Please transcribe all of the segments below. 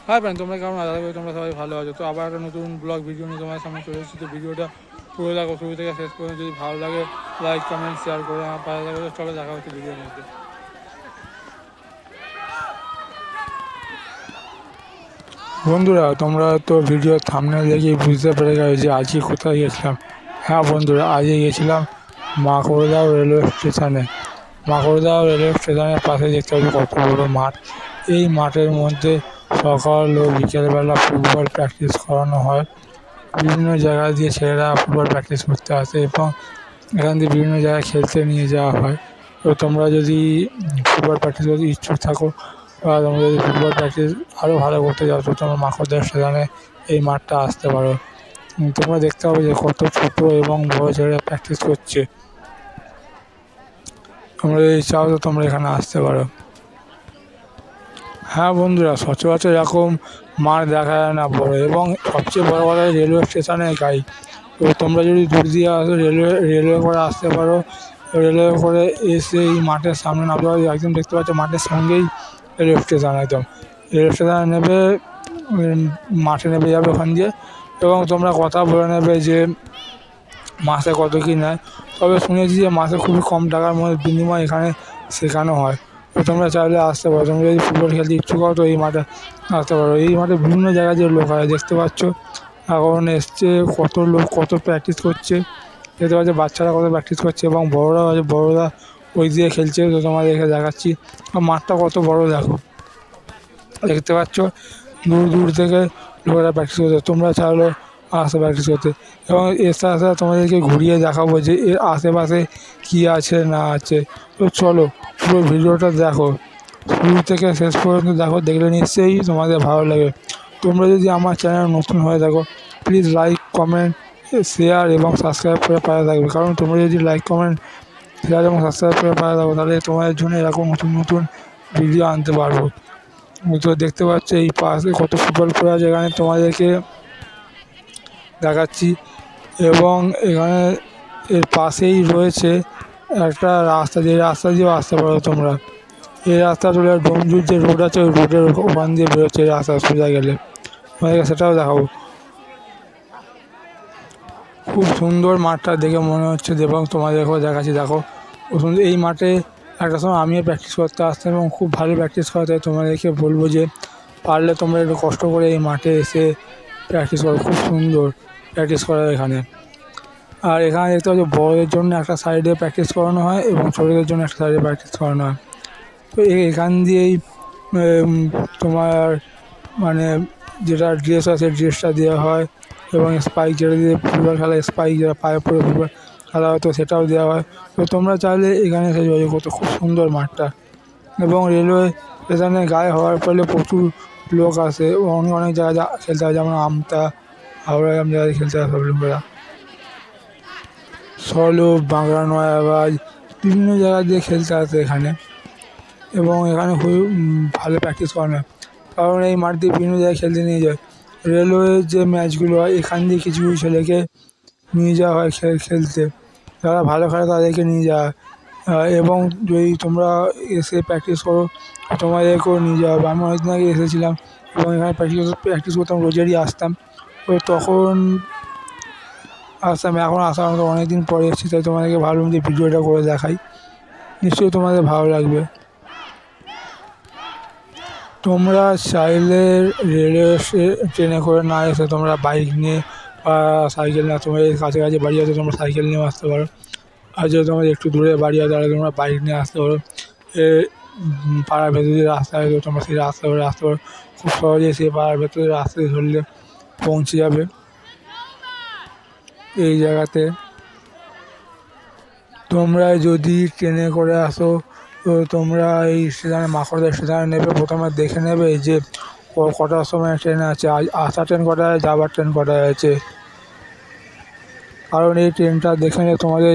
Hi friend, তোমরা কেমন আছো? তোমরা সবাই ভালো আছো। তো আবার একটা নতুন ব্লগ ভিডিও নিয়ে তোমার সামনে চলে এসেছি। তো ভিডিওটা পুরো দেখো, শুরু থেকে শেষ পর্যন্ত। যদি ভালো লাগে লাইক কমেন্ট শেয়ার করে আমার পাশে থাকো। চলো দেখা হচ্ছে ভিডিওর মধ্যে। বন্ধুরা, তোমরা তো ভিডিও থাম্বনেল দেখে বুঝতে পেরে গেছো যে আজকে কোথায় গেছিলাম। হ্যাঁ বন্ধুরা, আজকে গেছিলাম মাকড়দাও রেলওয়ে স্টেশনে। মাকড়দাও রেলওয়ে স্টেশনের পাশে দেখতে পাচ্ছি কত বড় মাঠ। এই মাঠের মধ্যে সকাল ও বিকেলবেলা ফুটবল প্র্যাকটিস করানো হয়। বিভিন্ন জায়গা দিয়ে ছেলেরা ফুটবল প্র্যাকটিস করতে আসে এবং এখান থেকে বিভিন্ন জায়গায় খেলতে নিয়ে যাওয়া হয়। তো তোমরা যদি ফুটবল প্র্যাকটিস করতে ইচ্ছুক থাকো বা তোমরা যদি ফুটবল প্র্যাকটিস আরও ভালো করতে চাও, তো তোমরা মাকড়দার সেখানে এই মাঠটা আসতে পারো। তোমরা দেখতে পাবে যে কত ছোট এবং বড় ছেলেরা প্র্যাকটিস করছে। তোমরা যদি চাও তো তোমরা এখানে আসতে পারো। হ্যাঁ বন্ধুরা, সচরাচর এরকম মাঠ দেখা যায় না বড়, এবং সবচেয়ে বড় কথা রেলওয়ে স্টেশনের গাড়ি। তো তোমরা যদি দূর দিয়ে আসো রেলওয়ে করে আসতে পারো। রেলওয়ে করে এসে এই মাঠের সামনে নামতে পারো। একদম দেখতে পাচ্ছ মাঠের সঙ্গেই রেলওয়ে স্টেশন। একদম রেলওয়ে স্টেশনে নেবে, মাঠে নেমে যাবে ওখান দিয়ে, এবং তোমরা কথা বলে নেবে যে মাসে কত কী নেয়। তবে শুনেছি যে মাসে খুবই কম টাকার মধ্যে বিনিময় এখানে শেখানো হয়। তো তোমরা চাইলে আসতে পারো। তোমরা যদি ফুটবল খেলতে ইচ্ছুক হও তো এই মাঠে আসতে পারো। এই মাঠে বিভিন্ন জায়গা দিয়ে লোক হয়, দেখতে পাচ্ছ এখন এসছে কত লোক, কত প্র্যাকটিস করছে। দেখতে পাচ্ছ বাচ্চারা কত প্র্যাকটিস করছে এবং বড়োরাও আছে, বড়োরা ওই দিয়ে খেলছে। তো তোমাদেরকে দেখাচ্ছি মাঠটা কত বড় দেখো। দেখতে পাচ্ছ দূর দূর থেকে লোকেরা প্র্যাকটিস করছে। তোমরা চাইলে আসতে প্র্যাকটিস করতে, এবং এর সাথে সাথে তোমাদেরকে ঘুরিয়ে দেখাবো যে এর আশেপাশে কী আছে না আছে। তো চলো পুরো ভিডিওটা দেখো, শুরু থেকে শেষ পর্যন্ত দেখো। দেখলে নিশ্চয়ই তোমাদের ভালো লাগে। তোমরা যদি আমার চ্যানেল নতুন হয়ে থাকো, প্লিজ লাইক কমেন্ট শেয়ার এবং সাবস্ক্রাইব করে পাশে থাকবে। কারণ তোমরা যদি লাইক কমেন্ট শেয়ার এবং সাবস্ক্রাইব করে পাশে থাকো, তাহলে তোমাদের জন্য এরকম নতুন নতুন ভিডিও আনতে পারবো। তো দেখতে পাচ্ছ এই পাশে কত ফুটবল খেলা আছে, এখানে তোমাদেরকে দেখাচ্ছি। এবং এখানে এর পাশেই রয়েছে একটা রাস্তা, যে রাস্তা দিয়েও আসতে পারো তোমরা। এই রাস্তা চলে ডোমজুর যে রোড আছে, ওই রোডের ওখান দিয়ে বেরোচ্ছে এই রাস্তা সোজা গেলে। তোমাদেরকে সেটাও দেখাবো। খুব সুন্দর মাঠটা দেখে মনে হচ্ছে, এবং তোমাদেরকেও দেখাচ্ছি দেখো খুব সুন্দর। এই মাঠে একটা সময় আমিও প্র্যাকটিস করতে আসতাম এবং খুব ভালো প্র্যাকটিস করা। তাই তোমাদেরকে বলবো যে পারলে তোমরা একটু কষ্ট করে এই মাঠে এসে প্র্যাকটিস করো। খুব সুন্দর প্র্যাকটিস করা এখানে। আর এখানে দেখতে পাচ্ছি বড়দের জন্য একটা সাইডে প্র্যাকটিস করানো হয় এবং ছোটোদের জন্য একটা সাইডে প্র্যাকটিস করানো হয়। তো এখান দিয়েই তোমার মানে যেটা ড্রেস আছে ড্রেসটা দেওয়া হয়, এবং স্পাইক যেটা দিয়ে ফুটবল খেলা, স্পাইক যেটা পায়ে পরে ফুটবল খেলা হয়, তো সেটাও দেওয়া হয়। তো তোমরা চাইলে এখানে এসে যোগাযোগ করতে। খুব সুন্দর মাঠটা, এবং রেলওয়ে স্টেশনের গায়ে হওয়ার ফলে প্রচুর লোক আসে। অনেক অনেক জায়গায় খেলতে হয়, যেমন আমতা, হাওড়া এরকম জায়গায় খেলতে হয় সব লোকেরা। সলব, বাংলা নয়াবাজ বিভিন্ন জায়গা দিয়ে খেলতে আসে এখানে, এবং এখানে খুবই ভালো প্র্যাকটিস করানো হয়। কারণ এই মাঠ দিয়ে বিভিন্ন জায়গায় খেলতে নিয়ে যায়। রেলওয়ের যে ম্যাচগুলো হয় এখান দিয়ে কিছু কিছু ছেলেকে নিয়ে যাওয়া হয় খেলতে। যারা ভালো খেলে তাদেরকে নিয়ে যাওয়া হয়। এবং যদি তোমরা এসে প্র্যাকটিস করো, তোমাদেরকেও নিয়ে যাওয়া হবে। আমি অনেকদিন আগে এসেছিলাম এবং এখানে প্র্যাকটিস করতাম, রোজেরই আসতাম। তো তখন আসতাম, এখন আসার মতো অনেকদিন পরে এসেছি, তাই তোমাদেরকে ভাবলাম যে ভিডিওটা করে দেখাই। নিশ্চয়ই তোমাদের ভালো লাগবে। তোমরা চাইলে রেলওয়ে ট্রেনে করে না এসে তোমরা বাইক নিয়ে বা সাইকেল নিয়ে, তোমাদের কাছাকাছি বাড়ি আছে তোমরা সাইকেল নিয়েও আসতে পারো। আর যদি তোমাদের একটু দূরে বাড়ি আছে তাহলে তোমরা বাইক নিয়ে আসতে পারো। পাড়ার ভেতরে যে রাস্তা আছে তোমরা সেই রাস্তা ধরে আসতে পারো। খুব সহজেই সেই পাড়ার ভেতরে রাস্তা ধরলে পৌঁছে যাবে এই জায়গাতে। তোমরা যদি ট্রেনে করে আসো, তো তোমরা এই স্টেশনে মাকড়দা স্টেশনে নেবে। প্রথমে দেখে নেবে যে কটার সময় ট্রেন আছে, আসার ট্রেন কটায়, যাবার ট্রেন কটায় আছে। কারণ এই ট্রেনটা দেখে নিলে তোমাদের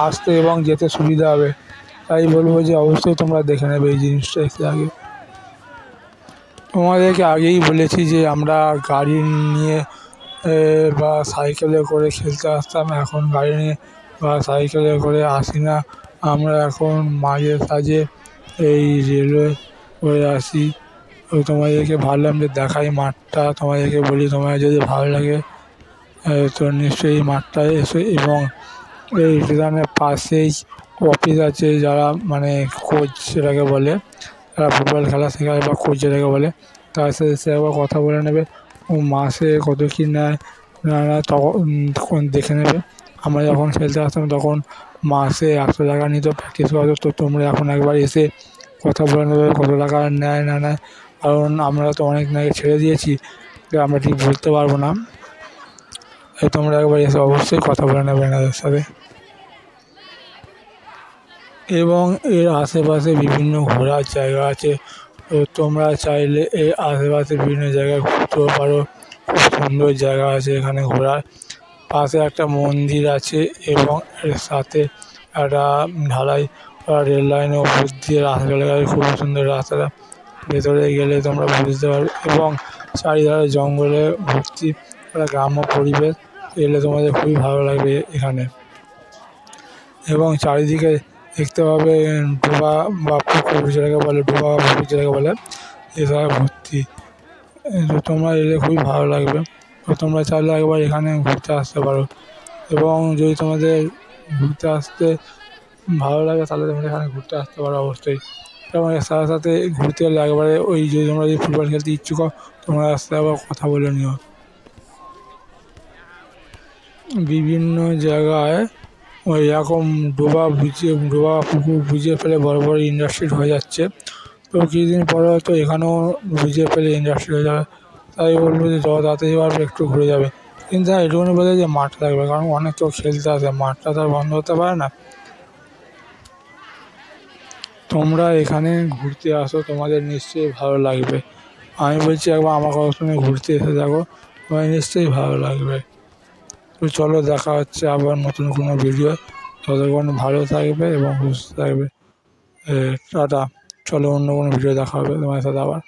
আসতে এবং যেতে সুবিধা হবে। তাই বলবো যে অবশ্যই তোমরা দেখে নেবে এই জিনিসটা একটু আগে। তোমাদেরকে আগেই বলেছি যে আমরা গাড়ি নিয়ে বা সাইকেলে করে খেলতে আসতাম। এখন গাড়ি নিয়ে বা সাইকেলে করে আসি না, আমরা এখন মাঝে সাঝে এই রেলওয়ে করে আসি। তো তোমাদেরকে ভাবলাম যে দেখাই মাঠটা, তোমাদেরকে বলি তোমার যদি ভালো লাগে তো নিশ্চয়ই এই মাঠটা এসো। এবং এই স্টেশনের পাশেই অফিস আছে, যারা মানে কোচ যেটাকে বলে, যারা ফুটবল খেলা শেখায় বা কোচ যেটাকে বলে, তার সাথে সে একবার কথা বলে নেবে ও মাসে কত কী নেয় না নেয় তখন দেখে নেবে। আমরা যখন খেলতে আসতাম তখন মাসে 100 টাকা নিত প্র্যাকটিস করাতো। তো তোমরা এখন একবার এসে কথা বলে নেবে কত টাকা নেয় না নেয়, কারণ আমরা তো অনেক আগে ছেড়ে দিয়েছি, আমরা ঠিক বলতে পারবো না। তোমরা একবার এসে অবশ্যই কথা বলে নেবে এনাদের সাথে। এবং এর আশেপাশে বিভিন্ন ঘোরার জায়গা আছে, তো তোমরা চাইলে এর আশেপাশে বিভিন্ন জায়গায় ঘুরতেও পারো। খুব সুন্দর জায়গা আছে এখানে ঘোরার। পাশে একটা মন্দির আছে এবং এর সাথে একটা ঢালাই রেল লাইনের উপর দিয়ে রাস্তা চলে গেছে, খুব সুন্দর রাস্তাটা। ভেতরে গেলে তোমরা বুঝতে পারবে এবং চারিধারে জঙ্গলে ভর্তি একটা গ্রাম্য পরিবেশ, এলে তোমাদের খুবই ভালো লাগবে এখানে। এবং চারিদিকে দেখতে পাবে ডোবা বা পুকুর যেটাকে বলে, ডোবা বা পুকুর যেটাকে বলে, এসব ভর্তি। তো তোমরা এলে খুবই ভালো লাগবে। তো তোমরা চাইলে একবার এখানে ঘুরতে আসতে পারো। এবং যদি তোমাদের ঘুরতে আসতে ভালো লাগে তাহলে তোমরা এখানে ঘুরতে আসতে পারো অবশ্যই। এবং এর সাথে সাথে ঘুরতে গেলে একবারে ওই যদি তোমরা যদি ফুটবল খেলতে ইচ্ছুক হও, তোমরা আসতে আবার কথা বলে নিও। বিভিন্ন জায়গায় ওই রকম ডোবা পুকুর বুঝিয়ে ফেলে বড় বড় ইন্ডাস্ট্রি হয়ে যাচ্ছে। তো কিছুদিন পরে হয়তো এখানেও বুঝিয়ে ফেলে ইন্ডাস্ট্রি হয়ে যাবে। তাই বলবো যে যত তাড়াতাড়ি পারবে একটু ঘুরে যাবে। কিন্তু হ্যাঁ, এটুকুনি বলে যে মাঠটা থাকবে, কারণ অনেক তো খেলতে আসে, মাঠটা তো আর বন্ধ হতে পারে না। তোমরা এখানে ঘুরতে আসো, তোমাদের নিশ্চয়ই ভালো লাগবে। আমি বলছি একবার আমার কথা শুনে ঘুরতে এসে দেখো, তোমার নিশ্চয়ই ভালো লাগবে। তো চলো, দেখা হচ্ছে আবার নতুন কোনো ভিডিও। ততক্ষণ ভালো থাকবে এবং সুস্থ থাকবে। টাটা। চলো, অন্য কোনো ভিডিও দেখা হবে তোমার সাথে আবার।